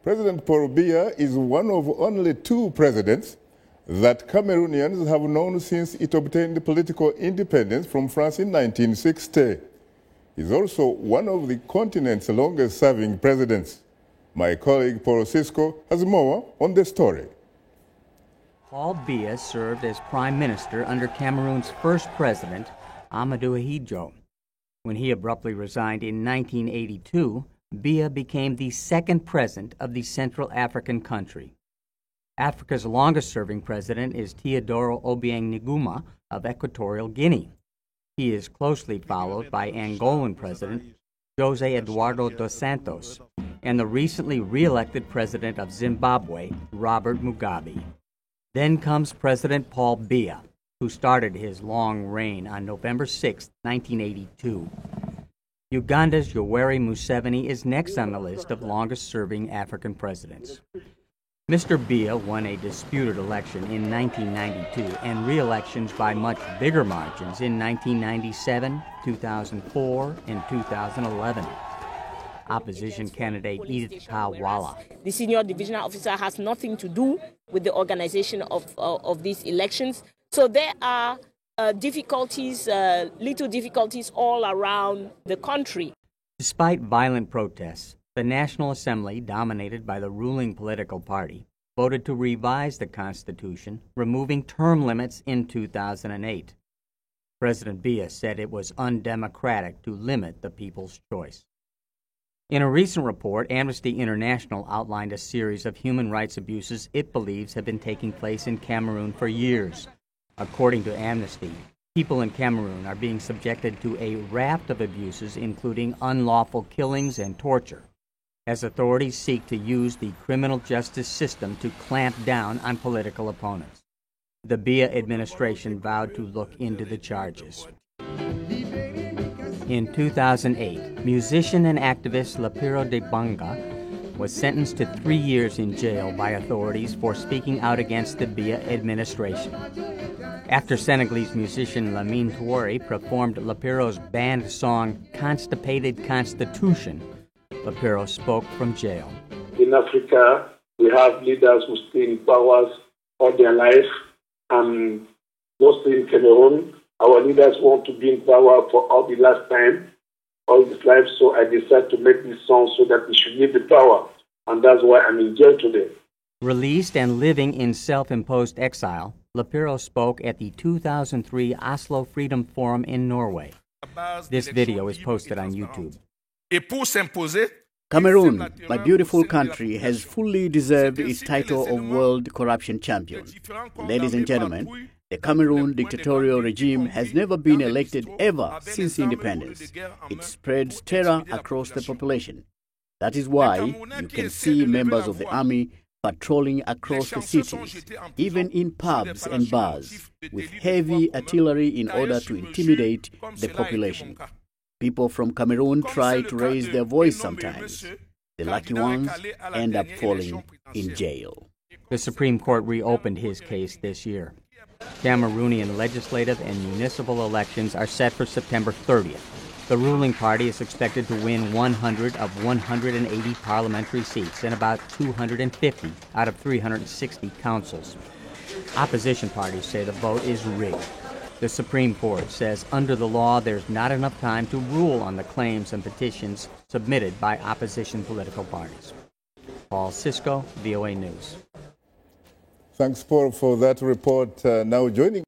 President Paul Biya is one of only two presidents that Cameroonians have known since it obtained political independence from France in 1960. He's also one of the continent's longest-serving presidents. My colleague Paul Cisco has more on the story. Paul Biya served as prime minister under Cameroon's first president, Amadou Ahidjo. When he abruptly resigned in 1982, Biya became the second president of the Central African country. Africa's longest-serving president is Teodoro Obiang Nguema of Equatorial Guinea. He is closely followed by Angolan President Jose Eduardo dos Santos and the recently re-elected president of Zimbabwe, Robert Mugabe. Then comes President Paul Biya, who started his long reign on November 6, 1982. Uganda's Yoweri Museveni is next on the list of longest-serving African presidents. Mr. Biya won a disputed election in 1992 and re-elections by much bigger margins in 1997, 2004, and 2011. Opposition candidate Edith Kawala. The senior divisional officer has nothing to do with the organization of these elections. So there are little difficulties all around the country. Despite violent protests, the National Assembly, dominated by the ruling political party, voted to revise the Constitution, removing term limits in 2008. President Biya said it was undemocratic to limit the people's choice. In a recent report, Amnesty International outlined a series of human rights abuses it believes have been taking place in Cameroon for years. According to Amnesty, people in Cameroon are being subjected to a raft of abuses, including unlawful killings and torture, as authorities seek to use the criminal justice system to clamp down on political opponents. The Biya administration vowed to look into the charges. In 2008, musician and activist Lapiro de Banga was sentenced to 3 years in jail by authorities for speaking out against the Biya administration. After Senegalese musician Lamine Touré performed Lapiro's banned song Constipated Constitution, Lapiro spoke from jail. In Africa, we have leaders who stay in power all their life, and mostly in Cameroon, our leaders want to be in power for all the last time, all his life, so I decided to make this song so that he should leave the power, and that's why I'm in jail today. Released and living in self-imposed exile, Lapiro spoke at the 2003 Oslo Freedom Forum in Norway. This video is posted on YouTube. Cameroon, my beautiful country, has fully deserved its title of World Corruption Champion. Ladies and gentlemen, the Cameroon dictatorial regime has never been elected ever since independence. It spreads terror across the population. That is why you can see members of the army patrolling across the cities, even in pubs and bars, with heavy artillery in order to intimidate the population. People from Cameroon try to raise their voice sometimes. The lucky ones end up falling in jail. The Supreme Court reopened his case this year. Cameroonian legislative and municipal elections are set for September 30th. The ruling party is expected to win 100 of 180 parliamentary seats and about 250 out of 360 councils. Opposition parties say the vote is rigged. The Supreme Court says under the law there's not enough time to rule on the claims and petitions submitted by opposition political parties. Paul Cisco, VOA News. Thanks, Paul, for that report. Now joining